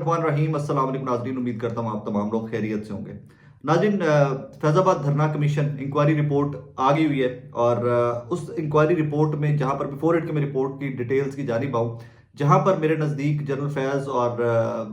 बिस्मिल्लाहिर्रहमानिर्रहीम। अस्सलाम वालेकुम नाज़रीन, उम्मीद करता हूँ आप तमाम लोग खैरियत से होंगे। नाज़रीन, फैज़ाबाद धरना कमीशन इंक्वायरी रिपोर्ट आ गई हुई है और उस इंक्वायरी रिपोर्ट में जहाँ पर बिफोर इट के मैं रिपोर्ट की डिटेल्स की जानिब आऊँ, जहाँ पर मेरे नज़दीक जनरल फैज़ और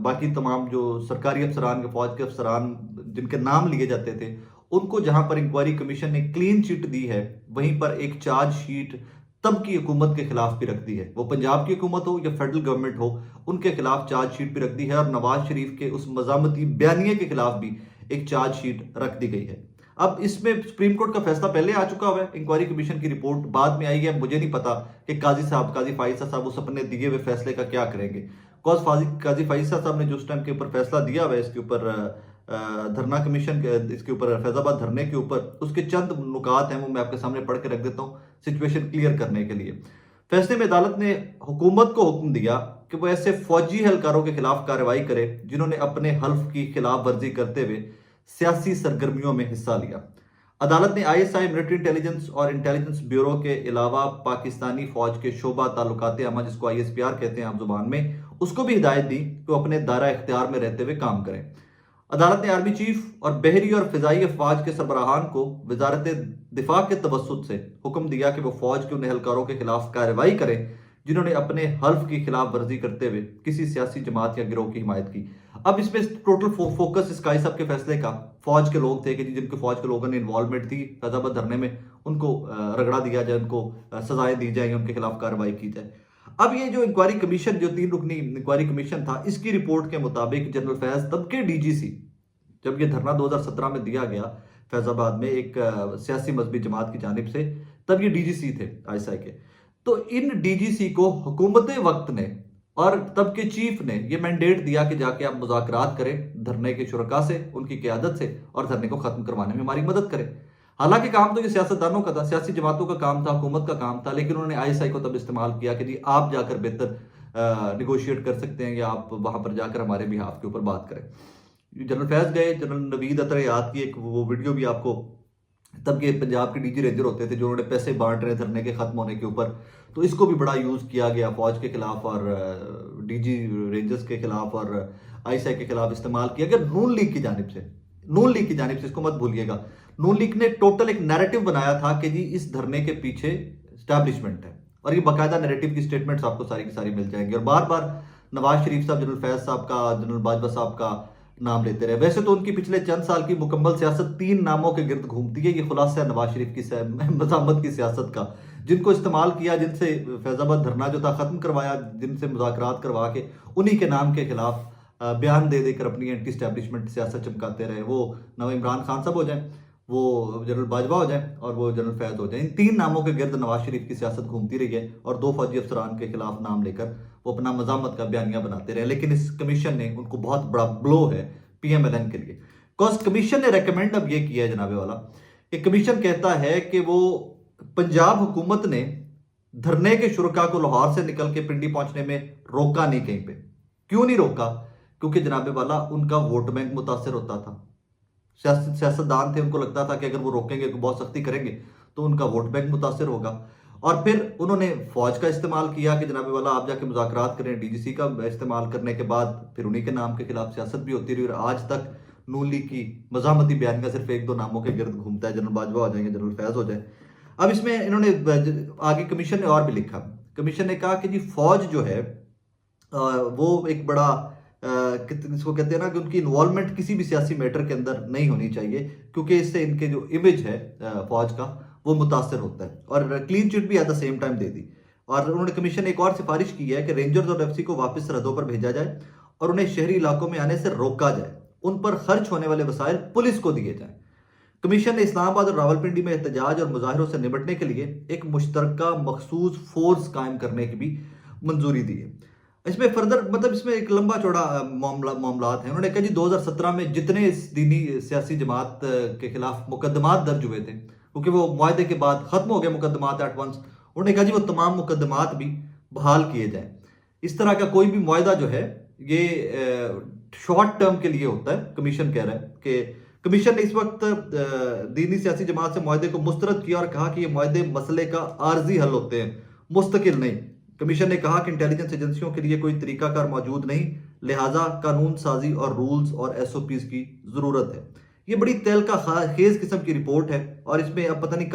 बाकी तमाम जो सरकारी अफसरान के फौज के अफसरान जिनके नाम लिए जाते थे, उनको जहाँ पर इंक्वायरी कमीशन ने क्लीन चिट दी है, वहीं पर एक चार्ज शीट तब की हुकूमत के खिलाफ भी रख दी है। वो पंजाब की हुकूमत हो या फेडरल गवर्नमेंट हो, उनके खिलाफ चार्जशीट भी रख दी है और नवाज शरीफ के उस मजामती बयानिए के खिलाफ भी एक चार्जशीट रख दी गई है। अब इसमें सुप्रीम कोर्ट का फैसला पहले आ चुका हुआ है, इंक्वायरी कमीशन की रिपोर्ट बाद में आई है। मुझे नहीं पता कि काजी फाइजा साहब उस अपने दिए हुए फैसले का क्या करेंगे। काजी फाइजा साहब ने जो उस टाइम के ऊपर फैसला दिया हुआ है इसके ऊपर धरना कमीशन इसके ऊपर फैजाबाद धरने के ऊपर, उसके चंद नुकात हैं वो मैं आपके सामने पढ़ के रख देता हूँ सिचुएशन क्लियर करने के लिए। फैसले में अदालत ने हुकूमत को हुक्म दिया कि वो ऐसे फौजी एहलकारों के खिलाफ कार्रवाई करे जिन्होंने अपने हल्फ की खिलाफ वर्जी करते हुए सियासी सरगर्मियों में हिस्सा लिया। अदालत ने आईएसआई, मिलिट्री इंटेलिजेंस और इंटेलिजेंस ब्यूरो के अलावा पाकिस्तानी फौज के शोबा ताल्लुकात अमा, जिसको आईएसपीआर कहते हैं आम जुबान में, उसको भी हिदायत दी कि वो अपने दायरा इख्तियार में रहते हुए काम करें। अदालत ने आर्मी चीफ और बहरी और फिजाई अफवाज के सरबराहान को वजारत दिफा के तवसुत से हुक्म दिया कि वो फौज के उन एहलकारों के खिलाफ कार्रवाई करें जिन्होंने अपने हल्फ की खिलाफ वर्जी करते हुए किसी सियासी जमात या गिरोह की हिमायत की। अब इसमें टोटल फोकस स्काई साहब के फैसले का फौज के लोग थे कि जिनके फौज के लोगों ने इन्वॉल्वमेंट थी फैजाबाद धरने में, उनको रगड़ा दिया जाए, उनको सजाएं दी जाए, उनके खिलाफ कार्रवाई की जाए। अब ये जो इंक्वायरी कमीशन, जो 3 रुकनी इंक्वायरी कमीशन था, इसकी रिपोर्ट के मुताबिक जनरल फैज तब के डीजीसी, जब ये धरना 2017 में दिया गया फैजाबाद में एक सियासी मजहबी जमात की जानिब से, तब ये डीजीसी थे आईएसआई के। तो इन डीजीसी को हुकूमत वक्त ने और तब के चीफ ने ये मैंडेट दिया कि जाके आप मुज़ाकरात करें धरने के शुरका से, उनकी क़यादत से, और धरने को ख़त्म करवाने में हमारी मदद करें। हालांकि काम तो ये सियासतदानों का था, सियासी जमातों का काम था, हुकूमत का काम था, लेकिन उन्होंने आईएसआई को तब इस्तेमाल किया कि जी आप जाकर बेहतर निगोशिएट कर सकते हैं या आप वहां पर जाकर हमारे बिहाफ के ऊपर बात करें। जनरल फैज गए, जनरल नवीद अतर याद की एक वो वीडियो भी आपको, तब के पंजाब के डीजी रेंजर होते थे जो उन्होंने पैसे बांट रहे धरने के खत्म होने के ऊपर, तो इसको भी बड़ा यूज किया गया फौज के खिलाफ और डीजी रेंजर्स के खिलाफ और आईएसआई के खिलाफ इस्तेमाल किया गया नून लीग की जानिब से। नून लीग की जानिब से, इसको मत भूलिएगा, नून लीग ने टोटल एक नैरेटिव बनाया था कि जी इस धरने के पीछे स्टैब्लिशमेंट है, और ये बाकायदा नैरेटिव की स्टेटमेंट्स आपको सारी की सारी मिल जाएंगी। और बार बार नवाज शरीफ साहब, जनरल फैज साहब का, जनरल बाजवा साहब का नाम लेते रहे। वैसे तो उनकी पिछले चंद साल की मुकम्मल सियासत 3 नामों के गिर्द घूमती है। ये खुलासा है नवाज शरीफ की मजामत की सियासत का, जिनको इस्तेमाल किया, जिनसे फैजाबाद धरना जो था खत्म करवाया, जिनसे मुज़ाकरात करवा के उन्हीं के नाम के खिलाफ बयान दे देकर अपनी एंटी स्टैब्लिशमेंट सियासत चमकाते रहे। वो नवा इमरान खान साहब हो जाए, वो जनरल बाजवा हो जाए और वो जनरल फैज हो जाए, इन 3 नामों के गिर्द नवाज शरीफ की सियासत घूमती रही है और 2 फौजी अफसरान के खिलाफ नाम लेकर वो अपना मजामत का बयानिया बनाते रहे। लेकिन इस कमीशन ने उनको बहुत बड़ा ब्लो है पीएमएलएन के लिए। कॉज कमीशन ने रेकमेंड अब ये किया है जनाबे वाला, कि कमीशन कहता है कि वो पंजाब हुकूमत ने धरने के शुरका को लाहौर से निकल के पिंडी पहुंचने में रोका नहीं कहीं पे। क्यों नहीं रोका? क्योंकि जनाबे वाला उनका वोट बैंक मुतासर होता था। सियासतदान थे, उनको लगता था कि अगर वो रोकेंगे, बहुत सख्ती करेंगे तो उनका वोट बैंक मुतासर होगा। और फिर उन्होंने फौज का इस्तेमाल किया कि जनाबे वाला आप जाके मुज़ाकरात करें। डीजीसी का इस्तेमाल करने के बाद फिर उन्हीं के नाम के खिलाफ सियासत भी होती रही और आज तक नून लीग की मजामती बयान का सिर्फ 1-2 नामों के गिर्द घूमता है। जनरल बाजवा हो जाएंगे, जनरल फैज हो जाए। अब इसमें इन्होंने आगे कमीशन ने और भी लिखा, कमीशन ने कहा कि जी फौज जो है वो एक बड़ा इसको कहते हैं ना कि उनकी इन्वॉल्वमेंट किसी भी सियासी मैटर के अंदर नहीं होनी चाहिए, क्योंकि इससे इनके जो इमेज है फौज का वो मुतासर होता है। और क्लीन चिट भी एट द सेम टाइम दे दी। और उन्होंने कमीशन ने एक और सिफारिश की है कि रेंजर्स और एफसी को वापस सरहदों पर भेजा जाए और उन्हें शहरी इलाकों में आने से रोका जाए। उन पर खर्च होने वाले वसाइल पुलिस को दिए जाएं। कमीशन ने इस्लामाबाद और रावलपिंडी में एहतजाज और मुजाहिरों से निपटने के लिए एक मुश्तरका मखसूस फोर्स कायम करने की भी मंजूरी दी है। इसमें फर्दर मतलब इसमें एक लंबा चौड़ा मामलात हैं। उन्होंने कहा जी 2017 में जितने इस दीनी सियासी जमात के खिलाफ मुकदमात दर्ज हुए थे, क्योंकि वो मुआहदे के बाद खत्म हो गए मुकदमात एट वंस, उन्होंने कहा जी वो तमाम मुकदमात भी बहाल किए जाएं। इस तरह का कोई भी मुआहदा जो है ये शॉर्ट टर्म के लिए होता है। कमीशन कह रहा है कि कमीशन ने इस वक्त दीनी सियासी जमात से मुआहदे को मुस्तरद किया और कहा कि ये मुआहदे मसले का आर्जी हल होते हैं, मुस्तकिल नहीं। कमीशन ने कहा कि इंटेलिजेंस एजेंसियों के लिए कोई तरीकाकार मौजूद नहीं लिहाजा कानून साजी और रूल्स और SOPs की ज़रूरत है। ये बड़ी तेल का खेज किस्म की रिपोर्ट है और इसमें अब पता नहीं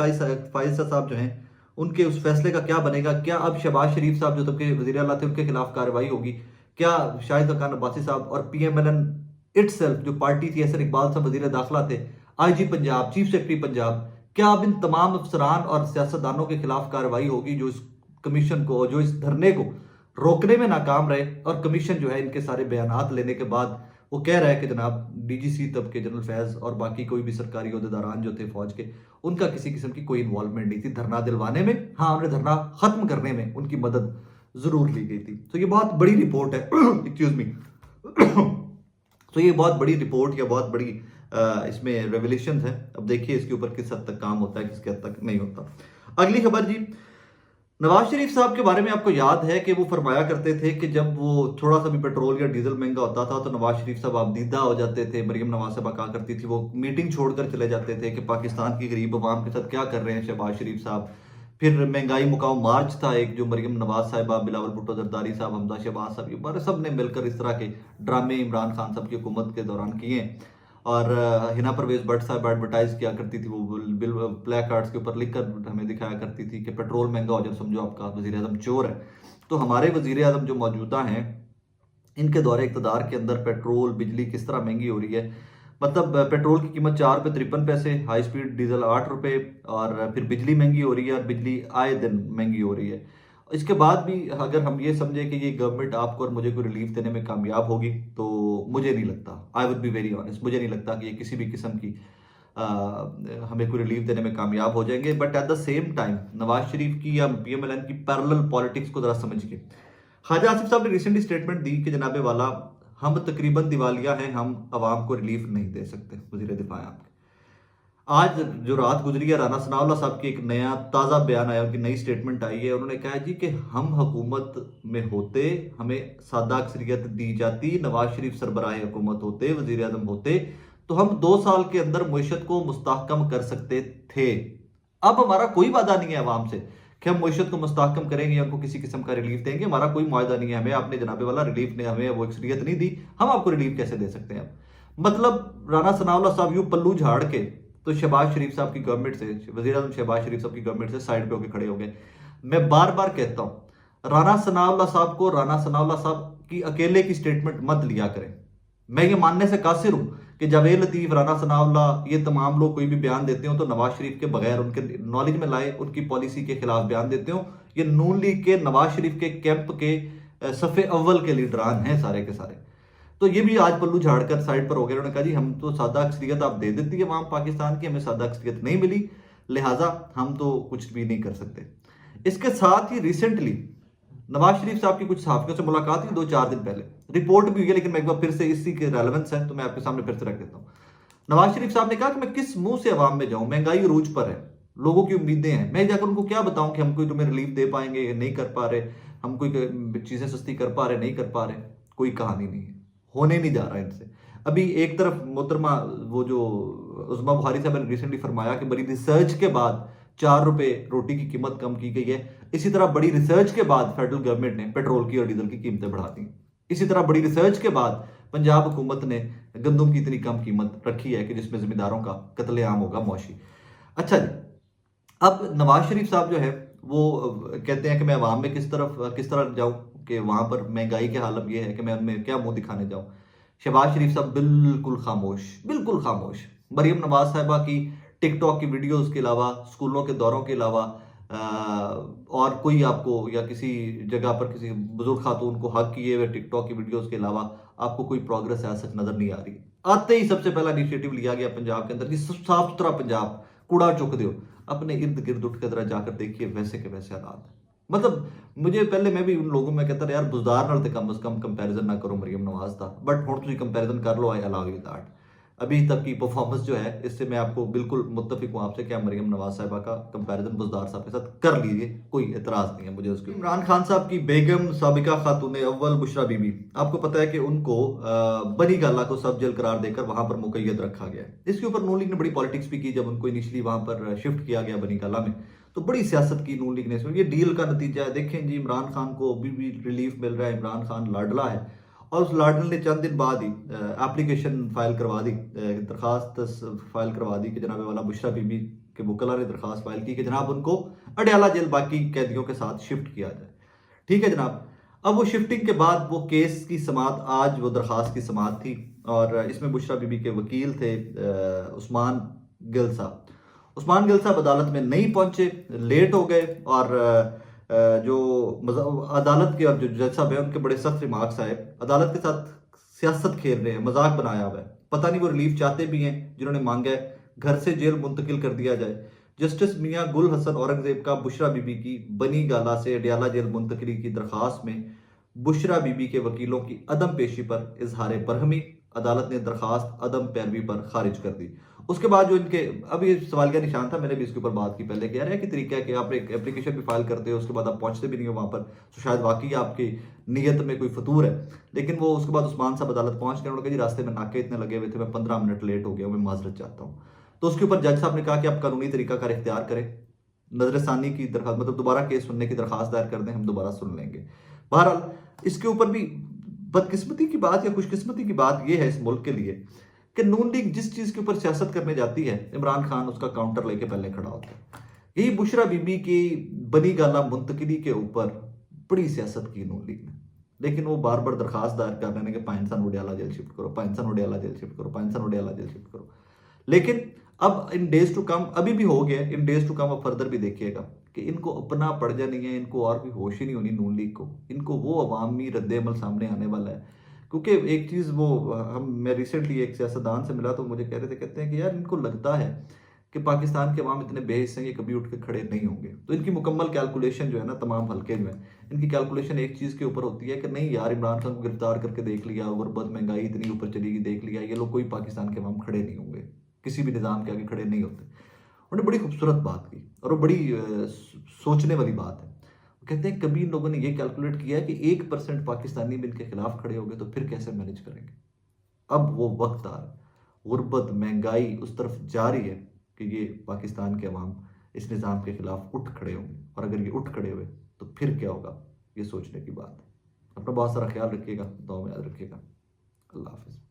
फाइज साहब जो हैं उनके उस फैसले का क्या बनेगा। क्या अब शहबाज शरीफ साहब जो तब के वज़ीर आला थे उनके खिलाफ कार्रवाई होगी? क्या शाहिद खान अब्बासी साहब और PMLN इटसेल्फ जो पार्टी थी, एहसन इकबाल साहब वज़ीर दाखिला थे, IG Punjab, chief secretary Punjab, क्या अब इन तमाम अफसरान और सियासतदानों के खिलाफ कार्रवाई होगी जो इस कमीशन को, जो इस धरने को रोकने में नाकाम रहे? और कमीशन जो है इनके सारे बयानात लेने के बाद वो कह रहा है कि जनाब DGC तब के जनरल फैज और बाकी कोई भी सरकारी अहदेदारान जो थे फौज के, उनका किसी किस्म की कोई इन्वॉल्वमेंट नहीं थी धरना दिलवाने में। हाँ, उन्हें धरना खत्म करने में उनकी मदद जरूर ली गई थी। तो ये बहुत बड़ी रिपोर्ट है एक्सक्यूज मी तो ये बहुत बड़ी रिपोर्ट या बहुत बड़ी इसमें रेवलेशन है। अब देखिए इसके ऊपर किस हद तक काम होता है, किसके हद तक नहीं होता। अगली खबर जी, नवाज शरीफ साहब के बारे में आपको याद है कि वो फरमाया करते थे कि जब वो थोड़ा सा भी पेट्रोल या डीजल महंगा होता था तो नवाज शरीफ साहब आपदीदा हो जाते थे। मरियम नवाज साहब कहा करती थी, वो मीटिंग छोड़कर चले जाते थे कि पाकिस्तान की गरीब अवाम के साथ क्या कर रहे हैं शहबाज शरीफ साहब। फिर महंगाई मुकाओ मार्च था एक, जो मरियम नवाज साहिबा, बिलावल भुट्टो जरदारी साहब, हमजा शहबाज साहब, ये सब ने मिलकर इस तरह के ड्रामे इमरान खान साहब की हुकूमत के दौरान किए। और हिना परवेज भट्ट साहब एडवर्टाइज किया करती थी, वो बिल ब्लैक कार्ड्स के ऊपर लिखकर हमें दिखाया करती थी कि पेट्रोल महंगा हो जाए समझो आपका वजीर आजम चोर है। तो हमारे वजीर आजम जो मौजूदा हैं, इनके दौरे इक़्तिदार के अंदर पेट्रोल बिजली किस तरह महंगी हो रही है। मतलब पेट्रोल की कीमत 4 रुपये 53 पैसे, हाई स्पीड डीजल 8 रुपये, और फिर बिजली महंगी हो रही है और बिजली आए दिन महंगी हो रही है। इसके बाद भी अगर हम ये समझे कि ये गवर्नमेंट आपको और मुझे कोई रिलीफ देने में कामयाब होगी, तो मुझे नहीं लगता, I would be very honest, मुझे नहीं लगता कि ये किसी भी किस्म की हमें कोई रिलीफ देने में कामयाब हो जाएंगे। But at the same time Nawaz Sharif की या PMLN की पैरेलल पॉलिटिक्स को जरा समझ के ख्वाजा आसिफ साहब ने रिसेंटली स्टेटमेंट दी कि जनाबे वाला हम तकरीबन दिवालिया हैं, हम अवाम को रिलीफ नहीं दे सकते। वजीर दिफा है आपके, आज जो रात गुजरी है, राना सनाउल्लाह साहब की एक नया ताज़ा बयान आया, उनकी नई स्टेटमेंट आई है। उन्होंने कहा जी कि हम हुकूमत में होते हमें सादा अक्सरियत दी जाती, नवाज शरीफ सरबराह हुकूमत होते, वजीर आजम होते, तो हम 2 साल के अंदर मुईशत को मुस्तहकम कर सकते थे। अब हमारा कोई वादा नहीं है अवाम से कि हम मुईशत को मुस्तहकम करेंगे या उनको किसी किस्म का रिलीफ देंगे। हमारा कोई मुआहदा नहीं है, हमें आपने जनाबे वाला रिलीफ ने हमें वो अक्सरियत नहीं दी, हम आपको रिलीफ कैसे दे सकते हैं। मतलब राना सनाउल्लाह साहब यूं पल्लू झाड़ के तो शहबाज शरीफ साहब की गवर्नमेंट से, वज़ीर आज़म शहबाज शरीफ साहब की गवर्नमेंट से साइड पे होकर खड़े हो गए। मैं बार बार कहता हूं, राना सनाउल्लाह साहब को राना सनाउल्लाह साहब की अकेले की स्टेटमेंट मत लिया करें। मैं ये मानने से कासिर हूं कि जावेद लतीफ, राना सनाउल्लाह, ये तमाम लोग कोई भी बयान देते हो तो नवाज शरीफ के बगैर, उनके नॉलेज में लाए, उनकी पॉलिसी के खिलाफ बयान देते हो। ये नून लीग के, नवाज शरीफ के कैंप के सफ़े अव्वल के लीडरान हैं सारे के सारे। तो ये भी आज पल्लू झाड़कर साइड पर हो गए। उन्होंने कहा जी हम तो सादा अक्सरियत आप दे देती है वहां पाकिस्तान की, हमें सादा अक्सरियत नहीं मिली, लिहाजा हम तो कुछ भी नहीं कर सकते। इसके साथ ही रिसेंटली नवाज शरीफ साहब की कुछ सहाफियों से मुलाकात हुई 2-4 दिन पहले, रिपोर्ट भी हुई है, लेकिन मैं एक बार फिर से इसी के रेलेवेंस है तो मैं आपके सामने फिर से रख देता हूँ। नवाज शरीफ साहब ने कहा कि मैं किस मुंह से अवाम में जाऊं, महंगाई अरूज पर है, लोगों की उम्मीदें हैं, मैं जाकर उनको क्या बताऊं कि हम कोई तुम्हें रिलीफ दे पाएंगे, नहीं कर पा रहे, हम कोई चीजें सस्ती कर पा रहे, नहीं कर पा रहे। कोई कहानी नहीं है, होने नहीं जा रहा है इनसे। अभी एक तरफ मोहतरमा वो जो उस्मा बुखारी साहब ने रिसेंटली फरमाया कि बड़ी रिसर्च के बाद 4 रुपए रोटी की कीमत कम की गई है, इसी तरह बड़ी रिसर्च के बाद फेडरल गवर्नमेंट ने पेट्रोल की और डीजल की कीमतें बढ़ा दी। इसी तरह बड़ी रिसर्च के बाद पंजाब हुकूमत ने गंदम की इतनी कम कीमत रखी है कि जिसमें जिम्मेदारों का कत्लेआम होगा मौशी। अच्छा जी, अब नवाज शरीफ साहब जो है वो कहते हैं कि मैं अवाम में किस तरह जाऊं कि वहां पर महंगाई के हालत ये है कि मैं उनमें क्या मुंह दिखाने जाऊं। शहबाज शरीफ साहब बिल्कुल खामोश, बिल्कुल खामोश। मरियम नवाज साहिबा की टिकटॉक की वीडियोस के अलावा, स्कूलों के दौरों के अलावा और कोई आपको या किसी जगह पर किसी बुजुर्ग खातून को हक किए हुए टिकटॉक की वीडियोस के अलावा आपको कोई प्रोग्रेस ऐसा सच नजर नहीं आ रही। आते ही सबसे पहला इनिशिएटिव लिया गया पंजाब के अंदर कि साफ सुथरा पंजाब, कूड़ा चुक दो, अपने इर्द गिर्द उठ के जरा जाकर देखिए वैसे के वैसे हालात है। मतलब मुझे पहले मैं भी उन लोगों में कहता यार बुजदार नाल ते कम से कम कंपैरिजन ना करो मरियम नवाज का, बट हुण तुसीं कंपैरिजन कर लो, आई अलाउ यू दैट। अभी तक की परफॉर्मेंस जो है इससे मैं आपको बिल्कुल मुत्तफिक हूं आपसे, क्या मरियम नवाज साहिबा का कंपैरिजन बुजदार साहब के साथ कर लीजिए, कोई एतराज नहीं है मुझे उसके। इमरान खान साहब की बेगम साबिका खातून अव्वल बुशरा बीबी, आपको पता है कि उनको बनी गाला को सब जेल करार देकर वहां पर मुकैयद रखा गया। इसके ऊपर नून लीग ने बड़ी पॉलिटिक्स भी की। जब उनको इनिशियली वहां पर शिफ्ट किया गया बनी गाला में, तो बड़ी सियासत की नून लीग ने। ये डील का नतीजा है, देखें जी इमरान खान को अभी भी रिलीफ मिल रहा है, इमरान खान लाडला है और उस लाडनल ने चंद दिन बाद ही एप्लीकेशन फाइल करवा दी, दरखास्त फाइल करवा दी कि जनाब वाला बुशरा बीबी के वकला ने दरखास्त फाइल की कि जनाब उनको अडयाला जेल बाकी कैदियों के साथ शिफ्ट किया जाए। ठीक है जनाब। अब वो शिफ्टिंग के बाद वो केस की समात, आज वो दरखास्त की समात थी और इसमें बुशरा बीबी के वकील थे उस्मान गिल साहब। उस्मान गिल साहब अदालत में नहीं पहुंचे, लेट हो गए और जो अदालत के अब जो जज साहब हैं उनके बड़े सख्त रिमार्क्स आए। अदालत के साथ सियासत खेल रहे हैं, मजाक बनाया हुआ है, पता नहीं वो रिलीफ चाहते भी हैं जिन्होंने मांगा है घर से जेल मुंतकिल कर दिया जाए। जस्टिस मियां गुल हसन औरंगजेब का बुशरा बीबी की बनी गाला से अडयाला जेल मुंतकली की दरखास्त में बुशरा बीबी के वकीलों की अदम पेशी पर इजहार बरहमी अदालत ने दरखास्त अदम पैरवी पर खारिज कर दी। उसके बाद जो इनके, अब ये सवाल का निशान था, मैंने भी इसके ऊपर बात की पहले, कह रहे हैं कि तरीका है कि आप एक एप्लीकेशन भी फाइल करते हो उसके बाद आप पहुंचते भी नहीं हो वहां पर, तो शायद वाकई आपकी नीयत में कोई फतूर है। लेकिन वो उसके बाद उस्मान साहब अदालत पहुंच गए, उन्होंने कहा जी रास्ते में नाके इतने लगे हुए थे, मैं 15 मिनट लेट हो गया, मैं माजरत चाहता हूँ। तो उसके ऊपर जज साहब ने कहा कि आप कानूनी तरीका कार इख्तियार करें, नजरसानी की दरखास्त, मतलब दोबारा केस सुनने की दरखास्त दायर कर दें, हम दोबारा सुन लेंगे। बहरहाल इसके ऊपर भी बदकिस्मती की बात या खुशकिस्मती की बात यह है इस मुल्क के लिए कि नून लीग जिस चीज के ऊपर सियासत करने जाती है, इमरान खान उसका काउंटर लेके पहले खड़ा होता है। यही बुशरा बीबी की बनी गाला मुंतकिली के ऊपर बड़ी सियासत की नून लीग ने, लेकिन वो बार बार दरखास्त दायर कर रहे हैं कि पाकिस्तान उडियाला जेल शिफ्ट करो, पाकिस्तान उडियाला जेल शिफ्ट करो, पाकिस्तान उडियाला जेल शिफ्ट करो। लेकिन अब इन डेज टू कम, अभी भी हो गया, इन डेज टू कम अब फर्दर भी देखिएगा कि इनको अपना पड़ जानी है, इनको और भी होश ही नहीं होनी नून लीग को, इनको वो अवामी रद्द-ए-अमल सामने आने वाला है। क्योंकि एक चीज़ वो, मैं रिसेंटली एक सियासतदान से मिला तो मुझे कह रहे थे, कहते हैं कि यार इनको लगता है कि पाकिस्तान के अवाम इतने बेहिस्से हैं कि कभी उठ के खड़े नहीं होंगे। तो इनकी मुकम्मल कैलकुलेशन जो है ना, तमाम हल्के जो है, इनकी कैलकुलेशन एक चीज़ के ऊपर होती है कि नहीं यार, इमरान खान को गिरफ्तार करके देख लिया, गुर्बत महंगाई इतनी ऊपर चली गई देख लिया, ये लोग कोई पाकिस्तान के अवाम खड़े नहीं होंगे, किसी भी निज़ाम के आगे खड़े नहीं होते। उन्होंने बड़ी खूबसूरत बात की और वो बड़ी सोचने वाली बात है। वो कहते हैं कभी इन लोगों ने ये कैलकुलेट किया है कि 1% पाकिस्तानी भी इनके खिलाफ खड़े हो गए तो फिर कैसे मैनेज करेंगे। अब वो वक्त आ रहा है, गुर्बत महंगाई उस तरफ जा रही है कि ये पाकिस्तान के अवाम इस निज़ाम के खिलाफ उठ खड़े होंगे, और अगर ये उठ खड़े हुए तो फिर क्या होगा, ये सोचने की बात है। अपना बहुत सारा ख्याल रखिएगा, दुआ में याद रखिएगा। अल्लाह हाफिज़।